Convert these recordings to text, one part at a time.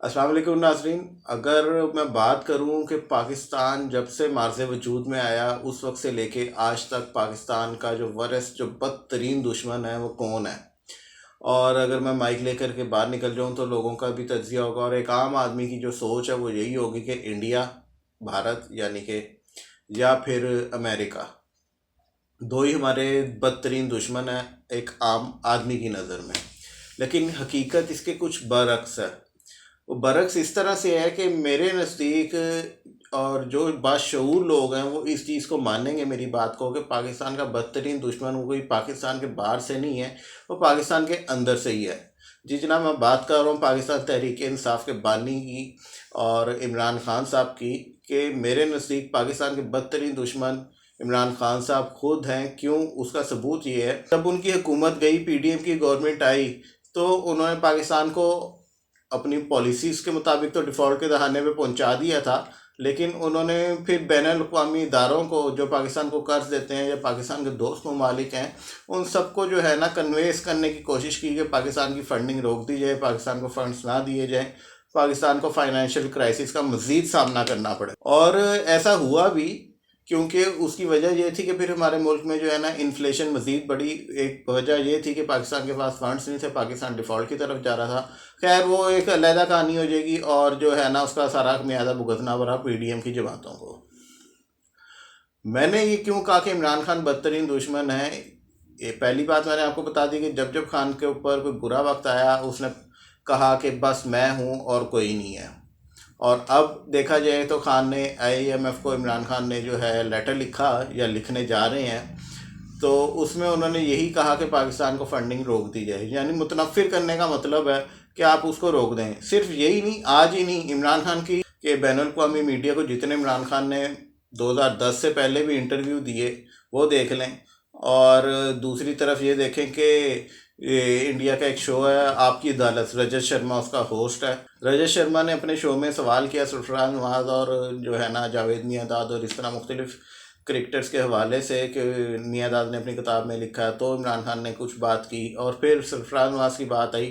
अस्सलाम वालेकुम नाज़रीन। अगर मैं बात करूं कि पाकिस्तान जब से मार्ज़ वजूद में आया उस वक्त से लेके आज तक पाकिस्तान का जो वर्स्ट जो बदतरीन दुश्मन है वो कौन है, और अगर मैं माइक लेकर के बाहर निकल जाऊं तो लोगों का भी तज्जिया होगा और एक आम आदमी की जो सोच है वो यही होगी कि इंडिया, भारत यानी कि, या फिर अमेरिका, दो ही हमारे बदतरीन दुश्मन हैं एक आम आदमी की नज़र में। लेकिन हकीकत इसके कुछ बरक्स है। वो बरक्स इस तरह से है कि मेरे नज़दीक और जो बाशऊर लोग हैं वो इस चीज़ को मानेंगे मेरी बात को कि पाकिस्तान का बदतरीन दुश्मन वो कोई पाकिस्तान के बाहर से नहीं है, वो पाकिस्तान के अंदर से ही है। जी जनाब, मैं बात कर रहा हूँ पाकिस्तान तहरीक इंसाफ के बानी की और इमरान खान साहब की, कि मेरे नज़दीक पाकिस्तान के बदतरीन दुश्मन इमरान खान साहब खुद हैं। क्यों? उसका सबूत ये है, जब उनकी हुकूमत गई, पीडीएम की गवर्नमेंट आई, तो उन्होंने पाकिस्तान को अपनी पॉलिसीज़ के मुताबिक तो डिफ़ॉल्ट के दहाने पे पहुंचा दिया था, लेकिन उन्होंने फिर बैनुल-अक़वामी इदारों को जो पाकिस्तान को कर्ज देते हैं या पाकिस्तान के दोस्त ममालिक हैं, उन सबको जो है ना कन्वेंस करने की कोशिश की कि पाकिस्तान की फ़ंडिंग रोक दी जाए, पाकिस्तान को फ़ंड्स ना दिए जाएँ, पाकिस्तान को फ़ाइनेंशियल क्राइसिस का मज़ीद सामना करना पड़े। और ऐसा हुआ भी, क्योंकि उसकी वजह ये थी कि फिर हमारे मुल्क में जो है ना इन्फ्लेशन मज़ीद बढ़ी। एक वजह ये थी कि पाकिस्तान के पास फंड्स नहीं थे, पाकिस्तान डिफ़ॉल्ट की तरफ जा रहा था। खैर वो एक अलहदा कहानी हो जाएगी, और जो है ना उसका सारा खमियाजा भुगतना पड़ा पीडीएम की जमातों को। मैंने ये क्यों कहा कि इमरान खान बदतरीन दुश्मन है, ये पहली बात मैंने आपको बता दी कि जब जब खान के ऊपर कोई बुरा वक्त आया उसने कहा कि बस मैं हूँ और कोई नहीं है। और अब देखा जाए तो खान ने आईएमएफ को, इमरान खान ने जो है लेटर लिखा या लिखने जा रहे हैं, तो उसमें उन्होंने यही कहा कि पाकिस्तान को फंडिंग रोक दी जाए। यानी मुतनफ़िर करने का मतलब है कि आप उसको रोक दें। सिर्फ यही नहीं, आज ही नहीं, इमरान खान की के बैनुल-अक़वामी मीडिया को जितने इमरान खान ने 2010 से पहले भी इंटरव्यू दिए वो देख लें। और दूसरी तरफ ये देखें कि ये इंडिया का एक शो है आपकी अदालत, रजत शर्मा उसका होस्ट है। रजत शर्मा ने अपने शो में सवाल किया सरफराज नवाज और जो है ना जावेद मियांदाद और इस तरह मुख्तलिफ क्रिकेटर्स के हवाले से कि मियांदाद ने अपनी किताब में लिखा है, तो इमरान खान ने कुछ बात की और फिर सरफराज नवाज की बात आई,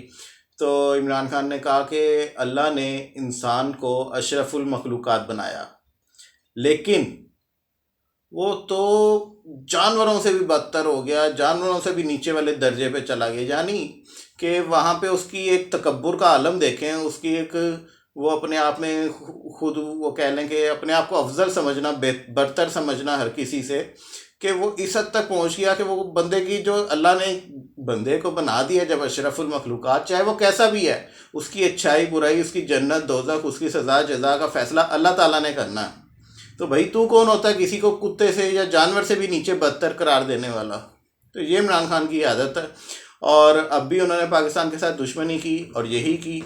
तो इमरान खान ने कहा कि अल्लाह ने इंसान को अशरफुल मखलूक़ात बनाया, लेकिन वो तो जानवरों से भी बदतर हो गया, जानवरों से भी नीचे वाले दर्जे पे चला गया। यानी कि वहाँ पे उसकी एक तकब्बुर का आलम देखें, उसकी एक, वो अपने आप में खुद वो कह लें कि अपने आप को अफजल समझना, बरतर समझना हर किसी से, कि वो इस हद तक पहुँच गया कि वो बंदे की, जो अल्लाह ने बंदे को बना दिया जब अशरफुल मखलूक़ात, चाहे वो कैसा भी है, उसकी अच्छाई बुराई, उसकी जन्नत दोज़ख, उसकी सज़ा जज़ा का फ़ैसला अल्लाह ताला ने करना है। तो भाई तू कौन होता है किसी को कुत्ते से या जानवर से भी नीचे बदतर करार देने वाला? तो ये इमरान खान की आदत है। और अब भी उन्होंने पाकिस्तान के साथ दुश्मनी की, और यही की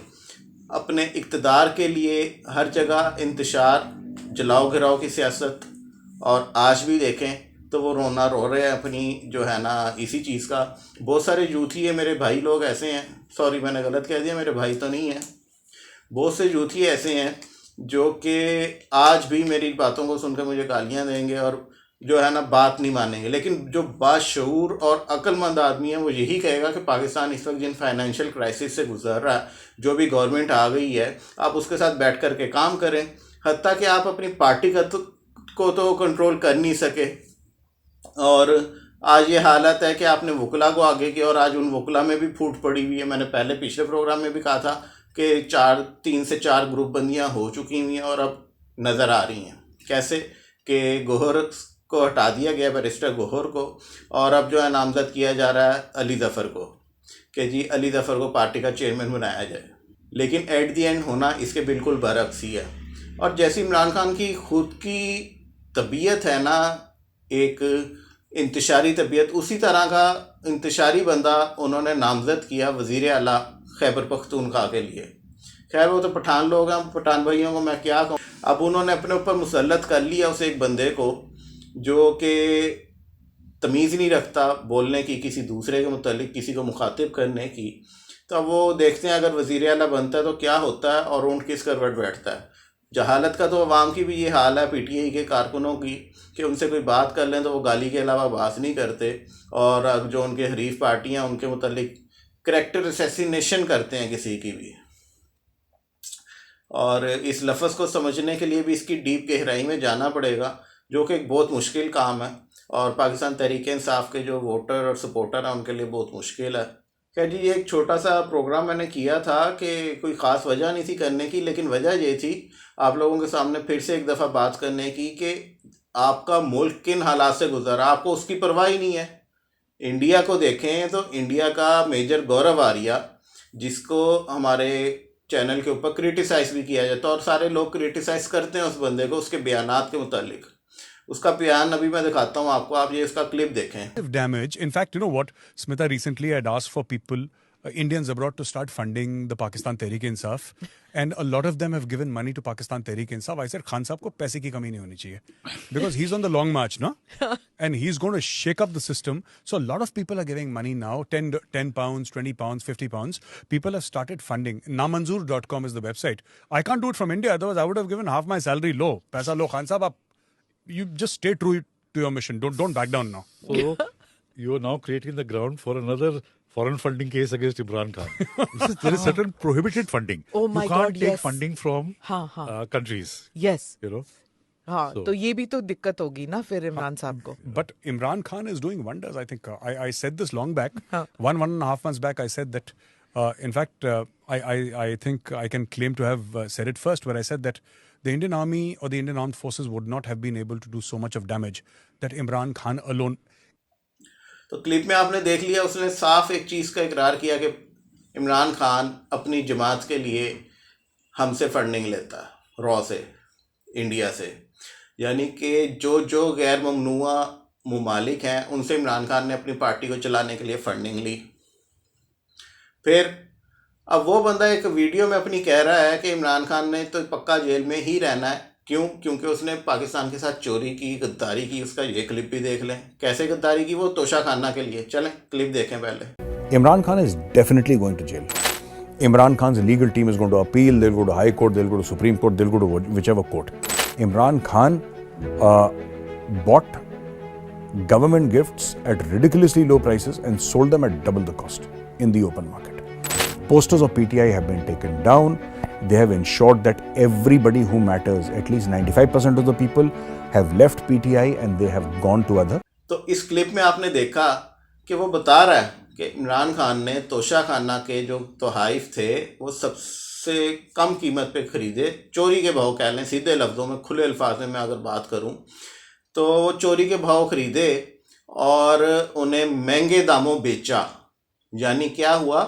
अपने इक़्तिदार के लिए हर जगह इंतशार, जलाओ घिराओ की सियासत। और आज भी देखें तो वो रोना रो रहे हैं अपनी जो है ना इसी चीज़ का। बहुत सारे यूथी है मेरे भाई लोग ऐसे हैं, सॉरी मैंने गलत कह दिया, मेरे भाई तो नहीं हैं, बहुत से यूथी ऐसे हैं जो कि आज भी मेरी बातों को सुनकर मुझे गालियां देंगे और जो है ना बात नहीं मानेंगे। लेकिन जो बाशऊर और अक्लमंद आदमी है वो यही कहेगा कि पाकिस्तान इस वक्त जिन फाइनेंशियल क्राइसिस से गुजर रहा है, जो भी गवर्नमेंट आ गई है, आप उसके साथ बैठ कर के काम करें। हत्ता कि आप अपनी पार्टी को तो कंट्रोल कर नहीं सके, और आज ये हालत है कि आपने वकला को आगे किया, और आज उन वकला में भी फूट पड़ी हुई है। मैंने पहले पिछले प्रोग्राम में भी कहा था कि 3 से 4 ग्रुप बंदियां हो चुकी हुई हैं और अब नज़र आ रही हैं कैसे कि गोहर को हटा दिया गया, बैरिस्टर गोहर को, और अब जो है नामजद किया जा रहा है अली ज़फ़र को, कि जी अली ज़फ़र को पार्टी का चेयरमैन बनाया जाए। लेकिन एट दी एंड होना इसके बिल्कुल बरअक्स ही है। और जैसी इमरान खान की खुद की तबीयत है ना, एक इंतशारी तबीयत, उसी तरह का इंतशारी बंदा उन्होंने नामज़द किया वज़ीर आला खैबर पख्तूनख्वा के लिए। खैर वो तो पठान लोग हैं, पठान भाइयों को मैं क्या कहूँ। अब उन्होंने अपने ऊपर मुसल्लत कर लिया उस एक बंदे को जो कि तमीज़ नहीं रखता बोलने की, किसी दूसरे के मुतालिक किसी को मुखातिब करने की। तो अब वो देखते हैं अगर वज़ीर आला बनता है तो क्या होता है और ऊँट किस करवट बैठता है। जहालत का तो अवाम की भी ये हाल है, पीटीआई के कारकुनों की, कि उनसे कोई बात कर लें तो वो गाली के अलावा बात नहीं करते, और अब जो उनके हरीफ पार्टियां उनके मुतालिक करैक्टर असैसिनेशन करते हैं किसी की भी। और इस लफ्ज़ को समझने के लिए भी इसकी डीप गहराई में जाना पड़ेगा, जो कि एक बहुत मुश्किल काम है और पाकिस्तान तहरीक इंसाफ के जो वोटर और सपोर्टर हैं उनके लिए बहुत मुश्किल है। खैर जी, ये एक छोटा सा प्रोग्राम मैंने किया था कि कोई ख़ास वजह नहीं थी करने की, लेकिन वजह ये थी आप लोगों के सामने फिर से एक दफ़ा बात करने की कि आपका मुल्क किन हालात से गुजरा, आपको उसकी परवाह ही नहीं है। इंडिया को देखें तो इंडिया का मेजर गौरव आर्या, जिसको हमारे चैनल के ऊपर क्रिटिसाइज़ भी किया जाता है और सारे लोग क्रिटिसाइज़ करते हैं उस बंदे को उसके बयानात के मुतालिक। उसका बयान अभी मैं दिखाता हूँ आपको, आप ये उसका क्लिप देखें। Damage. In fact, you know what? Smita recently had asked for people, Indians abroad, to start funding the Pakistan Tehreek-e-Insaf. And a lot of them have given money to Pakistan Tehreek-e-Insaf. I said, Khan Sahab ko paise ki kami nahi honi chahiye. Because he's on the long march, no? And he's going to shake up the system. So a lot of people are giving money now, 10 pounds, 20 pounds, 50 pounds. People have started funding. Namanzoor.com is the website. I can't do it from India. Otherwise, I would have given half my salary low. Paisa lo, Khan Sahab, you just stay true to your mission. Don't back down now. So you are now creating the ground for another foreign funding case against Imran Khan. There is certain prohibited funding. Oh my you can't God, take yes. funding from हाँ. countries. Yes. You know. हाँ, So- तो ये भी तो दिक्कत होगी ना फिर इमरान साहब को. But Imran Khan is doing wonders, I think. I said this long back. Huh. One and a half months back, I said that, in fact, I think I can claim to have said it first, where I said that the Indian Army or the Indian Armed Forces would not have been able to do so much of damage that Imran Khan alone. तो clip में आपने देख लिया, उसने साफ एक चीज़ का इकरार किया कि इमरान खान अपनी जमात के लिए हमसे फंडिंग लेता है, रॉ से, इंडिया से। यानी कि जो गैर ममनुआ ममालिक हैं उनसे इमरान खान ने अपनी पार्टी को चलाने के लिए फंडिंग ली। फिर अब वो बंदा एक वीडियो में अपनी कह रहा है कि इमरान खान ने तो पक्का जेल में ही रहना है। क्यों? क्योंकि उसने पाकिस्तान के साथ चोरी की, गद्दारी की। उसका ये क्लिप भी देख लें, कैसे गद्दारी की वो तोशा खाना के लिए। चलें क्लिप देखें पहले। Imran Khan is definitely going to jail. Imran Khan's legal team is going to appeal, they'll go to High Court, they'll go to Supreme Court, they'll go to whichever court. Imran Khan bought government gifts at ridiculously low prices and sold them at double the cost in the open market. Posters of PTI have been taken down. They have ensured that everybody who matters, at least 95% of the people, have left PTI and they have gone to other. तो इस clip में आपने देखा कि वो बता रहा है कि इमरान खान ने तोशा खाना के जो तोहाइफ थे वो सबसे कम कीमत पे ख़रीदे, चोरी के भाव कह लें, सीधे लफ्ज़ों में, खुले अल्फाज में मैं अगर बात करूं तो वो चोरी के भाव ख़रीदे और उन्हें महंगे दामों बेचा। यानी क्या हुआ,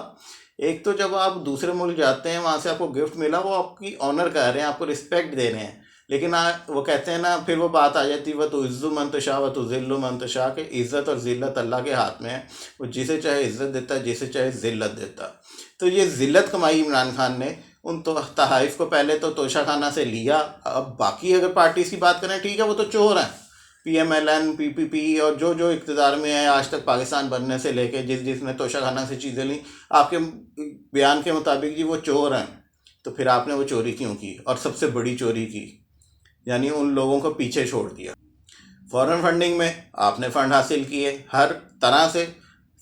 एक तो जब आप दूसरे मुल्क जाते हैं, वहाँ से आपको गिफ्ट मिला, वो आपकी ऑनर कर रहे हैं, आपको रिस्पेक्ट दे रहे हैं, लेकिन वो कहते हैं ना, फिर वो बात आ जाती है वह तो इज़्ज़ु मंतशा व तो ज़िल्लु मंतशा, के इज़्ज़त और ज़िल्लत अल्लाह के हाथ में है। वो जिसे चाहे इज़्ज़त देता है, जिसे चाहे ज़िल्लत देता। तो ये ज़िल्लत कमाई इमरान खान ने उन तहाइफ को पहले तो तोशा खाना से लिया। अब बाकी अगर पार्टीज़ की बात करें, ठीक है, वो तो चोर हैं, PMLN, PPP और जो इक़्तिदार में है आज तक पाकिस्तान बनने से लेके जिसने तोशा खाना से चीज़ें ली, आपके बयान के मुताबिक जी वो चोर हैं। तो फिर आपने वो चोरी क्यों की, और सबसे बड़ी चोरी की, यानी उन लोगों को पीछे छोड़ दिया। फॉरेन फंडिंग में आपने फ़ंड हासिल किए हर तरह से,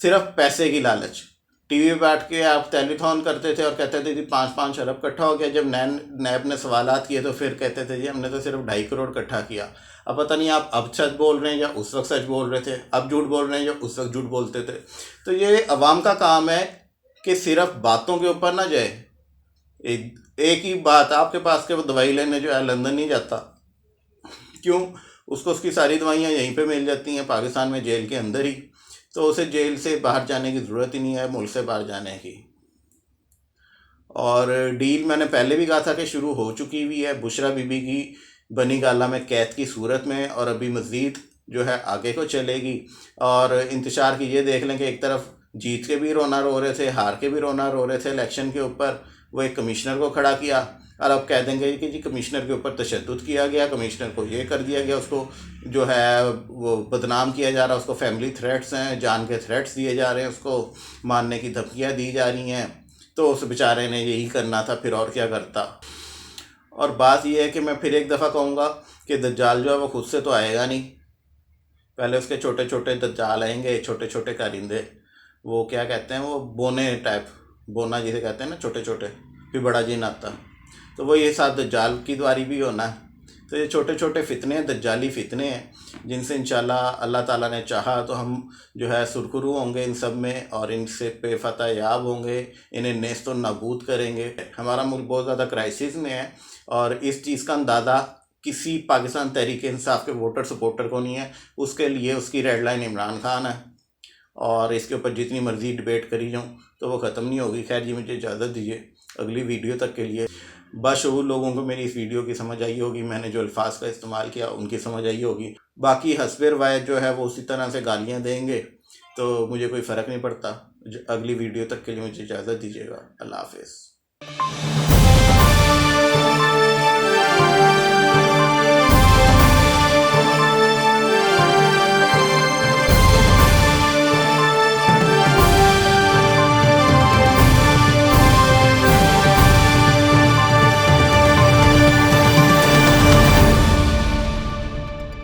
सिर्फ पैसे की लालच। टीवी पे बैठ के आप टेलीथॉन करते थे और कहते थे कि 5-5 अरब इकट्ठा हो गया। जब नैब ने सवालात किए तो फिर कहते थे जी हमने तो सिर्फ 2.5 करोड़ इकट्ठा किया। अब पता नहीं आप अब सच बोल रहे हैं या उस वक्त सच बोल रहे थे, अब झूठ बोल रहे हैं या उस वक्त झूठ बोलते थे। तो ये अवाम का काम है कि सिर्फ बातों के ऊपर ना जाए। एक ही बात, आपके पास के वो दवाई लेने जो है लंदन नहीं जाता, क्यों? उसको उसकी सारी दवाइयाँ यहीं पे मिल जाती हैं पाकिस्तान में, जेल के अंदर ही। तो उसे जेल से बाहर जाने की ज़रूरत ही नहीं है, मुल्क से बाहर जाने की। और डील मैंने पहले भी कहा था कि शुरू हो चुकी हुई है बुशरा बीबी की बनी गाला में कैद की सूरत में, और अभी मज़ीद जो है आगे को चलेगी। और इंतशार की ये देख लें कि एक तरफ जीत के भी रोना रो रहे थे, हार के भी रोना रो रहे थे इलेक्शन के ऊपर, वो एक कमिश्नर को खड़ा किया और अब कह देंगे कि जी कमिश्नर के ऊपर तशद्दुद किया गया, कमिश्नर को ये कर दिया गया, उसको जो है वो बदनाम किया जा रहा है, उसको फैमिली थ्रेट्स हैं, जान के थ्रेट्स दिए जा रहे हैं, उसको मारने की धमकियाँ दी जा रही हैं। तो उस बेचारे ने यही करना था, फिर और क्या करता। और बात यह है कि मैं फिर एक दफ़ा कहूँगा कि दज्जाल जो है वो खुद से तो आएगा नहीं, पहले उसके छोटे छोटे दज्जाल आएंगे, छोटे छोटे कारिंदे, वो क्या कहते हैं, वो बोने टाइप, बोना जिसे कहते हैं ना, छोटे छोटे, फिर बड़ा जिन आता। तो वो ये साथ दज्जाल की द्वारी भी होना है। तो ये छोटे छोटे फितने हैं, दज्जाली फितने हैं, जिनसे इंशाल्लाह अल्लाह ताला ने चाहा तो हम जो है सुरखरू होंगे इन सब में और इनसे पे फतह याब होंगे, इन्हें नेस्त नाबूद करेंगे। हमारा मुल्क बहुत ज़्यादा क्राइसिस में है और इस चीज़ का अंदाज़ा किसी पाकिस्तान तहरीक इंसाफ के वोटर सपोर्टर को नहीं है। उसके लिए उसकी रेड लाइन इमरान खान है और इसके ऊपर जितनी मर्जी डिबेट करी जाऊँ तो वो ख़त्म नहीं होगी। खैर जी, मुझे इजाज़त दीजिए, अगली वीडियो तक के लिए। बाशऊर लोगों को मेरी इस वीडियो की समझ आई होगी, मैंने जो अल्फाज का इस्तेमाल किया उनकी समझ आई होगी। बाकी हस्बे रवायत जो है वो उसी तरह से गालियाँ देंगे तो मुझे कोई फ़र्क नहीं पड़ता। अगली वीडियो तक के लिए मुझे इजाज़त दीजिएगा। अल्लाह हाफ़िज़।